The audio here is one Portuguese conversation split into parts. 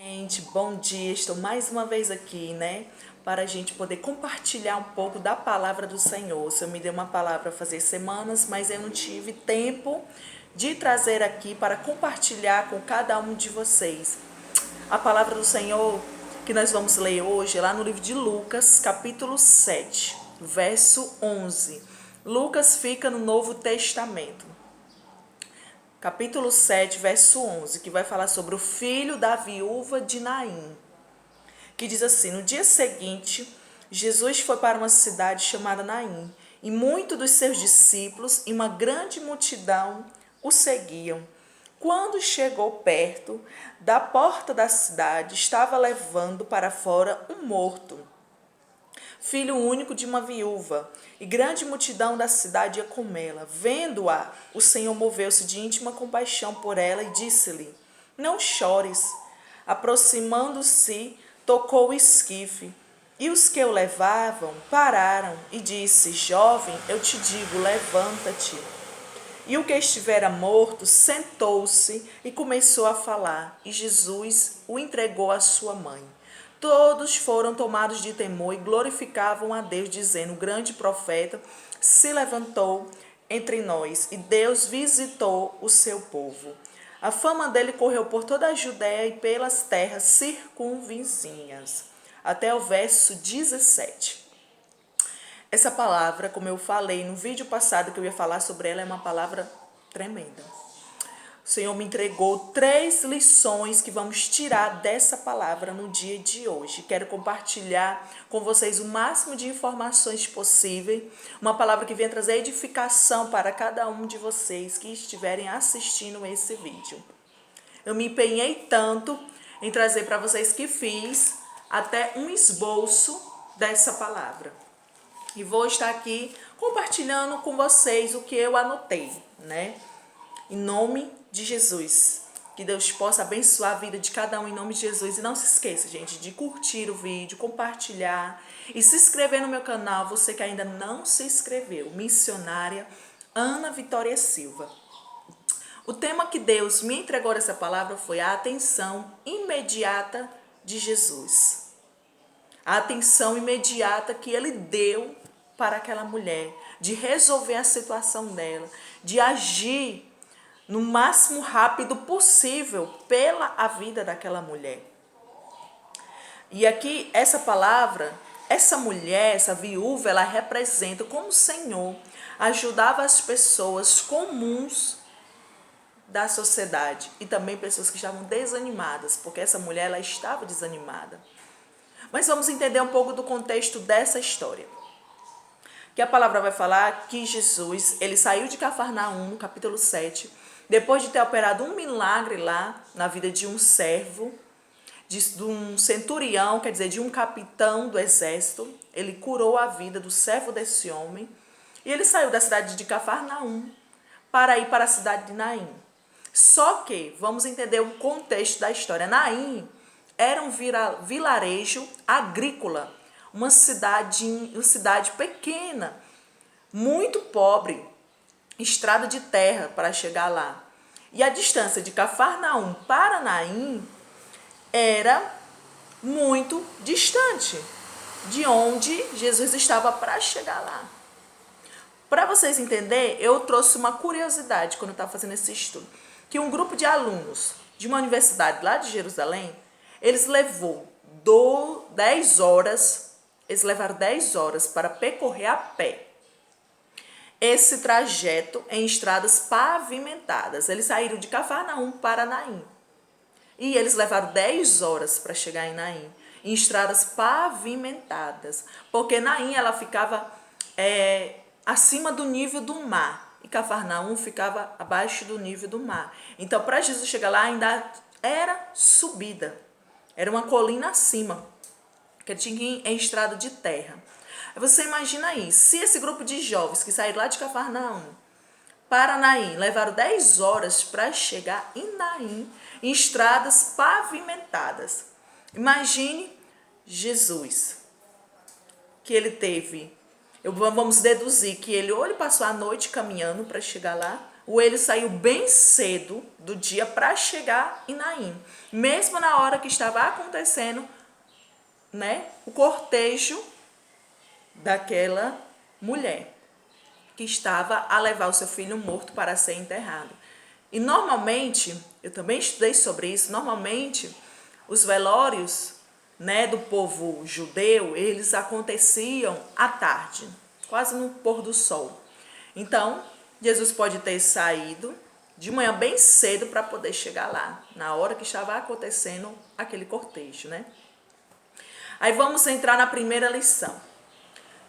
Gente, bom dia. Estou mais uma vez aqui, para a gente poder compartilhar um pouco da palavra do Senhor. O Senhor me deu uma palavra a fazer semanas, mas eu não tive tempo de trazer aqui para compartilhar com cada um de vocês. A palavra do Senhor que nós vamos ler hoje é lá no livro de Lucas, capítulo 7, verso 11. Lucas fica no Novo Testamento. Capítulo 7, verso 11, que vai falar sobre o filho da viúva de Naim, que diz assim: no dia seguinte, Jesus foi para uma cidade chamada Naim, e muitos dos seus discípulos e uma grande multidão o seguiam. Quando chegou perto da porta da cidade, estava levando para fora um morto, filho único de uma viúva, e grande multidão da cidade ia com ela. Vendo-a, o Senhor moveu-se de íntima compaixão por ela e disse-lhe: não chores. Aproximando-se, tocou o esquife, e os que o levavam pararam, e disse: jovem, eu te digo, levanta-te. E o que estivera morto sentou-se e começou a falar, e Jesus o entregou à sua mãe. Todos foram tomados de temor e glorificavam a Deus, dizendo: o grande profeta se levantou entre nós, e Deus visitou o seu povo. A fama dele correu por toda a Judéia e pelas terras circunvizinhas. Até o verso 17. Essa palavra, como eu falei no vídeo passado que eu ia falar sobre ela, é uma palavra tremenda. O Senhor me entregou 3 lições que vamos tirar dessa palavra no dia de hoje. Quero compartilhar com vocês o máximo de informações possível. Uma palavra que venha trazer edificação para cada um de vocês que estiverem assistindo esse vídeo. Eu me empenhei tanto em trazer para vocês que fiz até um esboço dessa palavra. E vou estar aqui compartilhando com vocês o que eu anotei, Em nome de Jesus. Que Deus possa abençoar a vida de cada um em nome de Jesus. E não se esqueça, gente, de curtir o vídeo, compartilhar e se inscrever no meu canal, você que ainda não se inscreveu. Missionária Ana Vitória Silva. O tema que Deus me entregou nessa palavra foi a atenção imediata de Jesus. A atenção imediata que ele deu para aquela mulher, de resolver a situação dela, de agir no máximo rápido possível pela a vida daquela mulher. E aqui essa palavra, essa mulher, essa viúva, ela representa como o Senhor ajudava as pessoas comuns da sociedade e também pessoas que estavam desanimadas, porque essa mulher ela estava desanimada. Mas vamos entender um pouco do contexto dessa história. Que a palavra vai falar que Jesus, ele saiu de Cafarnaum, no capítulo 7, depois de ter operado um milagre lá na vida de um servo, de um centurião, quer dizer, de um capitão do exército. Ele curou a vida do servo desse homem. E ele saiu da cidade de Cafarnaum para ir para a cidade de Naim. Só que, vamos entender o contexto da história. Naim era um vilarejo agrícola, uma cidade pequena, muito pobre, estrada de terra para chegar lá. E a distância de Cafarnaum para Naim era muito distante de onde Jesus estava para chegar lá. Para vocês entenderem, eu trouxe uma curiosidade quando eu estava fazendo esse estudo, que um grupo de alunos de uma universidade lá de Jerusalém, eles levaram 10 horas para percorrer a pé esse trajeto em estradas pavimentadas. Eles saíram de Cafarnaum para Naim. E eles levaram 10 horas para chegar em Naim, em estradas pavimentadas. Porque Naim ela ficava acima do nível do mar. E Cafarnaum ficava abaixo do nível do mar. Então, para Jesus chegar lá, ainda era subida. Era uma colina acima, que tinha que ir em estrada de terra. Você imagina aí, se esse grupo de jovens que saíram lá de Cafarnaum para Naim levaram 10 horas para chegar em Naim, em estradas pavimentadas. Imagine Jesus, que ele teve, vamos deduzir que ele ou ele passou a noite caminhando para chegar lá, ele saiu bem cedo do dia para chegar em Naim. Mesmo na hora que estava acontecendo, né, o cortejo daquela mulher que estava a levar o seu filho morto para ser enterrado. E normalmente, eu também estudei sobre isso, normalmente os velórios, né, do povo judeu, eles aconteciam à tarde, quase no pôr do sol. Então, Jesus pode ter saído de manhã bem cedo para poder chegar lá, na hora que estava acontecendo aquele cortejo, né? Aí vamos entrar na primeira lição.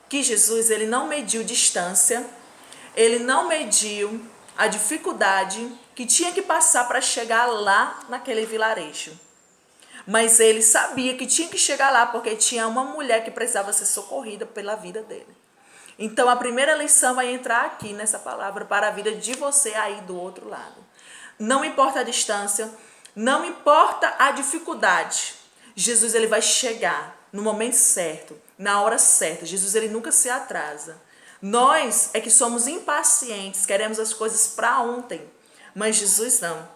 Que Jesus, ele não mediu distância, ele não mediu a dificuldade que tinha que passar para chegar lá naquele vilarejo. Mas ele sabia que tinha que chegar lá porque tinha uma mulher que precisava ser socorrida pela vida dele. Então a primeira lição vai entrar aqui nessa palavra para a vida de você aí do outro lado. Não importa a distância, não importa a dificuldade. Jesus, ele vai chegar no momento certo, na hora certa. Jesus, ele nunca se atrasa. Nós é que somos impacientes, queremos as coisas para ontem. Mas Jesus não.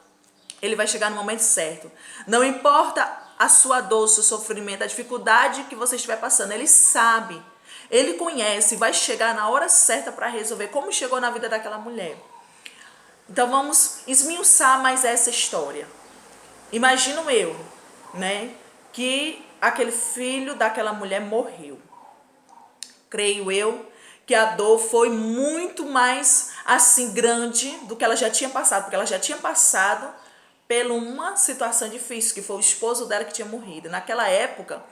Ele vai chegar no momento certo. Não importa a sua dor, o seu sofrimento, a dificuldade que você estiver passando. Ele sabe, ele conhece, vai chegar na hora certa para resolver, como chegou na vida daquela mulher. Então vamos esmiuçar mais essa história. Imagino eu, né, que aquele filho daquela mulher morreu. Creio eu que a dor foi muito mais assim grande do que ela já tinha passado, porque ela já tinha passado por uma situação difícil, que foi o esposo dela que tinha morrido. Naquela época,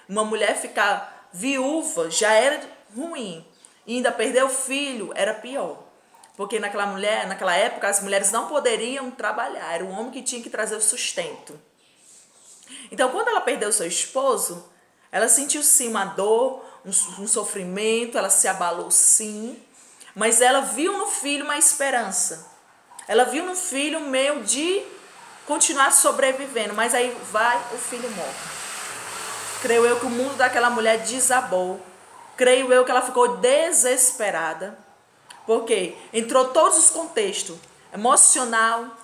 uma mulher ficar viúva já era ruim, e ainda perder o filho era pior. Porque naquela época as mulheres não poderiam trabalhar, era o homem que tinha que trazer o sustento. Então, quando ela perdeu seu esposo, ela sentiu sim uma dor, um sofrimento, ela se abalou sim, mas ela viu no filho uma esperança. Ela viu no filho um meio de continuar sobrevivendo, mas aí vai, o filho morre. Creio eu que o mundo daquela mulher desabou. Creio eu que ela ficou desesperada, porque entrou todos os contextos, emocional,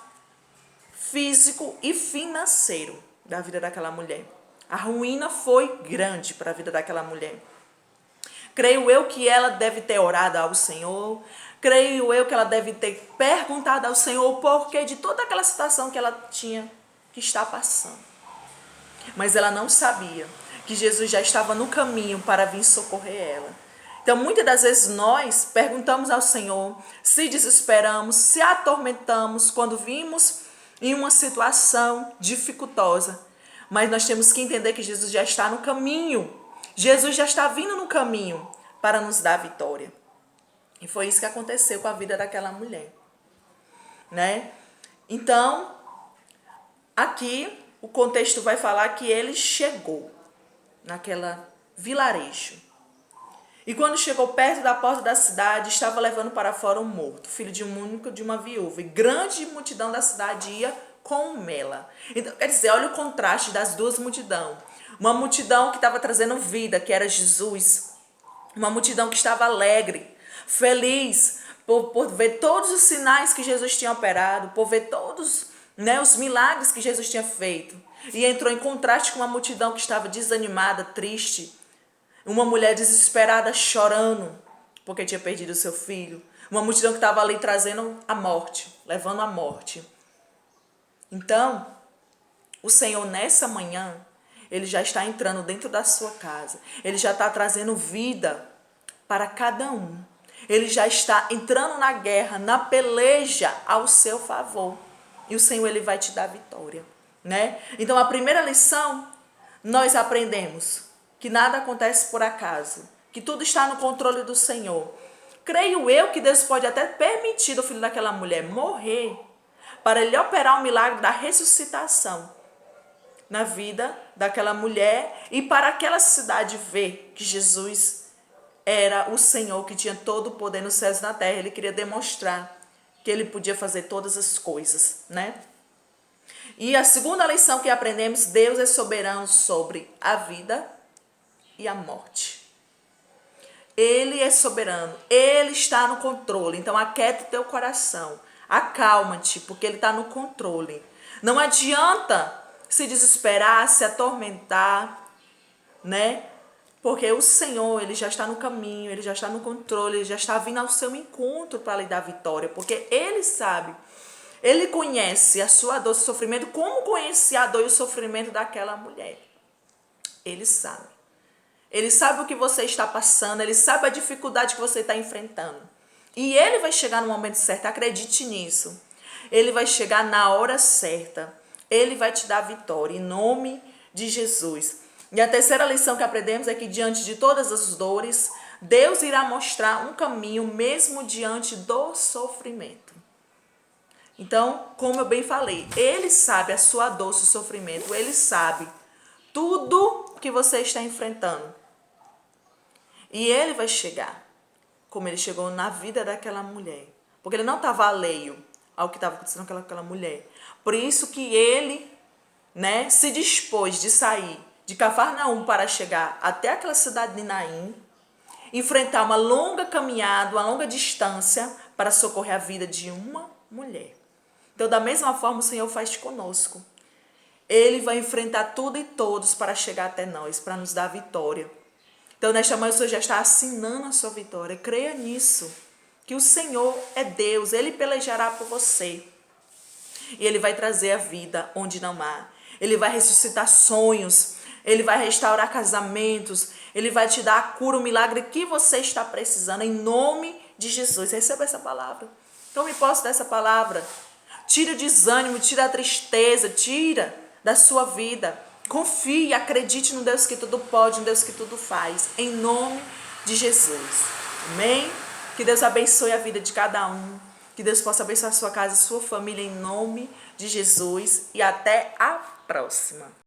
físico e financeiro da vida daquela mulher. A ruína foi grande para a vida daquela mulher. Creio eu que ela deve ter orado ao Senhor. Creio eu que ela deve ter perguntado ao Senhor o porquê de toda aquela situação que ela tinha que estar passando. Mas ela não sabia que Jesus já estava no caminho para vir socorrer ela. Então, muitas das vezes nós perguntamos ao Senhor, se desesperamos, se atormentamos quando vimos em uma situação dificultosa. Mas nós temos que entender que Jesus já está no caminho. Jesus já está vindo no caminho para nos dar a vitória. E foi isso que aconteceu com a vida daquela mulher, né? Então, aqui o contexto vai falar que ele chegou naquela vilarejo. E quando chegou perto da porta da cidade, estava levando para fora um morto, filho de um único de uma viúva. E grande multidão da cidade ia com ela. Então, quer dizer, olha o contraste das duas multidões. Uma multidão que estava trazendo vida, que era Jesus. Uma multidão que estava alegre, feliz, por ver todos os sinais que Jesus tinha operado, por ver todos, né, os milagres que Jesus tinha feito. E entrou em contraste com uma multidão que estava desanimada, triste. Uma mulher desesperada chorando porque tinha perdido o seu filho. Uma multidão que estava ali trazendo a morte, levando a morte. Então, o Senhor nessa manhã, ele já está entrando dentro da sua casa. Ele já está trazendo vida para cada um. Ele já está entrando na guerra, na peleja ao seu favor. E o Senhor, ele vai te dar vitória, né? Então, a primeira lição, nós aprendemos que nada acontece por acaso, que tudo está no controle do Senhor. Creio eu que Deus pode até permitir o filho daquela mulher morrer para ele operar o milagre da ressuscitação na vida daquela mulher e para aquela cidade ver que Jesus era o Senhor que tinha todo o poder nos céus e na terra. Ele queria demonstrar que ele podia fazer todas as coisas, né? E a segunda lição que aprendemos, Deus é soberano sobre a vida e a morte. Ele é soberano, ele está no controle. Então aquieta o teu coração, Acalma-te, porque Ele está no controle. Não adianta se desesperar, se atormentar, né? Porque o Senhor, Ele já está no caminho, Ele já está no controle, Ele já está vindo ao seu encontro para lhe dar vitória. Porque Ele sabe, Ele conhece a sua dor, o seu sofrimento, como conhecia a dor e o sofrimento daquela mulher. Ele sabe. Ele sabe o que você está passando, Ele sabe a dificuldade que você está enfrentando. E Ele vai chegar no momento certo, acredite nisso. Ele vai chegar na hora certa. Ele vai te dar vitória, em nome de Jesus. E a terceira lição que aprendemos é que diante de todas as dores, Deus irá mostrar um caminho mesmo diante do sofrimento. Então, como eu bem falei, Ele sabe a sua dor, o seu sofrimento, Ele sabe tudo que você está enfrentando. E Ele vai chegar, como Ele chegou na vida daquela mulher. Porque Ele não estava alheio ao que estava acontecendo com aquela mulher. Por isso que Ele, né, se dispôs de sair de Cafarnaum para chegar até aquela cidade de Naim, enfrentar uma longa caminhada, uma longa distância para socorrer a vida de uma mulher. Então, da mesma forma, o Senhor faz conosco. Ele vai enfrentar tudo e todos para chegar até nós, para nos dar vitória. Então, nesta manhã, o Senhor já está assinando a sua vitória. Creia nisso, que o Senhor é Deus, Ele pelejará por você. E Ele vai trazer a vida onde não há. Ele vai ressuscitar sonhos, Ele vai restaurar casamentos, Ele vai te dar a cura, o milagre que você está precisando, em nome de Jesus. Receba essa palavra. Tome posse dessa palavra. Tira o desânimo, tira a tristeza, tira da sua vida. Confie, acredite no Deus que tudo pode, no Deus que tudo faz, em nome de Jesus. Amém? Que Deus abençoe a vida de cada um. Que Deus possa abençoar a sua casa, a sua família, em nome de Jesus. E até a próxima.